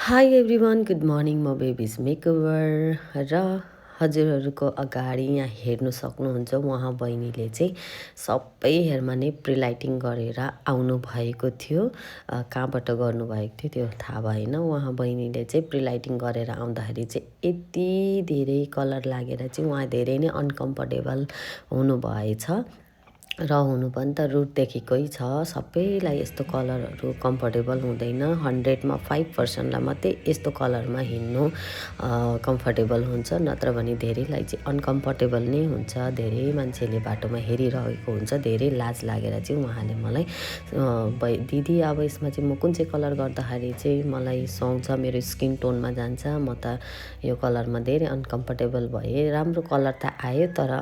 High everyone, good morning. म babies मेकओभर र हजुरहरूको अगाडि यहाँ हेर्नु सक्नुहुन्छ उहाँ बहिनीले चाहिँ सबै हेयरमा नै प्रिलाइटिङ गरेर आउनुभएको थियो। कहाँबाट गर्नुभएको थियो त्यो थाहा भएन। उहाँ बहिनीले चाहिँ प्रिलाइटिङ गरेर आउँदाखेरि चाहिँ यति धेरै कलर लागेर चाहिँ उहाँ धेरै नै अनकम्फर्टेबल हुनुभएछ र हुनु पनि त रुटदेखिकै छ। सबैलाई यस्तो कलरहरू कम्फर्टेबल हुँदैन। 100मा 5%लाई मात्रै यस्तो कलरमा हिँड्नु कम्फर्टेबल हुन्छ, नत्र भने धेरैलाई चाहिँ अनकम्फर्टेबल नै हुन्छ। धेरै मान्छेले बाटोमा हेरिरहेको हुन्छ। धेरै लाज लागेर चाहिँ उहाँले मलाई दिदी अब यसमा चाहिँ म कुन चाहिँ कलर गर्दाखेरि चाहिँ मलाई सुहाउँछ, मेरो स्किन टोनमा जान्छ, म त यो कलरमा धेरै अनकम्फर्टेबल भएँ। राम्रो कलर त आयो तर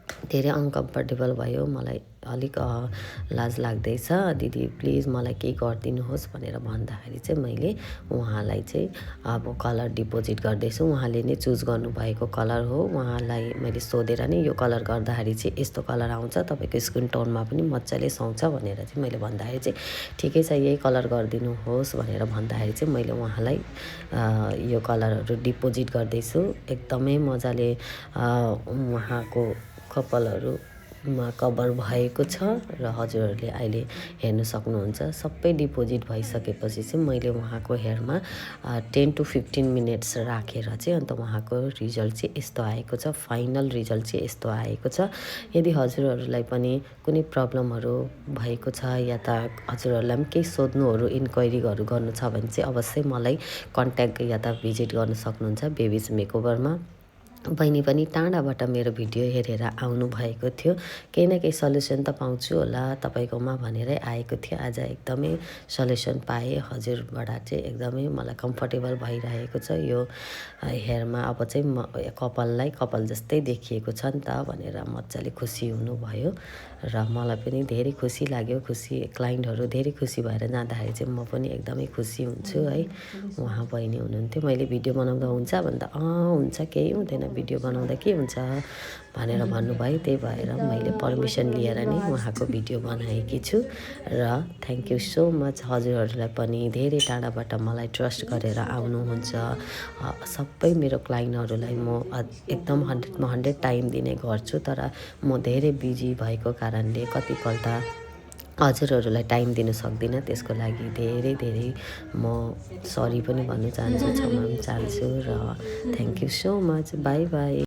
धेरै अनकम्फर्टेबल भयो। मलाई अलिक लाज लाग्दैछ, दिदी प्लिज मलाई केही गरिदिनुहोस् भनेर भन्दाखेरि चाहिँ मैले उहाँलाई चाहिँ अब कलर डिपोजिट गर्दैछु। उहाँले नै चुज गर्नुभएको कलर हो। उहाँलाई मैले सोधेर नै यो कलर गर्दाखेरि चाहिँ यस्तो कलर आउँछ, तपाईँको स्किन टोनमा पनि मजाले सुहाउँछ भनेर चाहिँ मैले भन्दाखेरि चाहिँ ठिकै छ यही कलर गरिदिनुहोस् भनेर भन्दाखेरि चाहिँ मैले उहाँलाई यो कलरहरू डिपोजिट गर्दैछु। एकदमै मजाले उहाँको कपालहरूमा कभर भएको छ र हजुरहरूले अहिले हेर्नु सक्नुहुन्छ। सबै डिपोजिट भइसकेपछि चाहिँ मैले उहाँको हेयरमा 10 to 15 मिनट्स राखेर चाहिँ अन्त उहाँको रिजल्ट चाहिँ यस्तो आएको छ। फाइनल रिजल्ट चाहिँ यस्तो आएको छ। यदि हजुरहरूलाई पनि कुनै प्रब्लमहरू भएको छ या त हजुरहरूलाई पनि केही सोध्नुहरू इन्क्वायरीहरू गर्नु छ भने चाहिँ अवश्य मलाई कन्ट्याक्ट या त भिजिट गर्न सक्नुहुन्छ बेबिज मेकओभरमा। बहिनी पनि टाढाबाट मेरो भिडियो हेरेर आउनुभएको थियो। केही न केही सल्युसन त पाउँछु होला तपाईँकोमा भनेरै आएको थियो। आज एकदमै सल्युसन पाएँ हजुरबाट चाहिँ एकदमै मलाई कम्फर्टेबल भइरहेको छ। यो हेयरमा अब चाहिँ कपाललाई कपाल जस्तै देखिएको छ नि त भनेर मजाले खुसी हुनुभयो र मलाई पनि धेरै खुसी लाग्यो। क्लाइन्टहरू धेरै खुसी भएर जाँदाखेरि चाहिँ म पनि एकदमै खुसी हुन्छु है। उहाँ बहिनी हुनुहुन्थ्यो। मैले भिडियो बनाउँदा हुन्छ भन्दा हुन्छ, केही हुँदैन, भिडियो बनाउँदा के हुन्छ भनेर भन्नुभयो। त्यही भएर मैले पर्मिसन लिएर नै उहाँको भिडियो बनाएकी छु र थ्याङ्क यू सो मच। हजुरहरूलाई पनि धेरै टाढाबाट मलाई ट्रस्ट गरेर आउनुहुन्छ। सबै मेरो क्लाइन्टहरूलाई म एकदम 100मा 100 टाइम दिने गर्छु, तर म धेरै बिजी भएको कारणले कतिपल्ट हजुरहरूलाई टाइम दिन सक्दिनँ। त्यसको लागि धेरै धेरै म सरी पनि भन्न चाहन्छु, क्षमा पनि चाहन्छु र thank you so much. By by.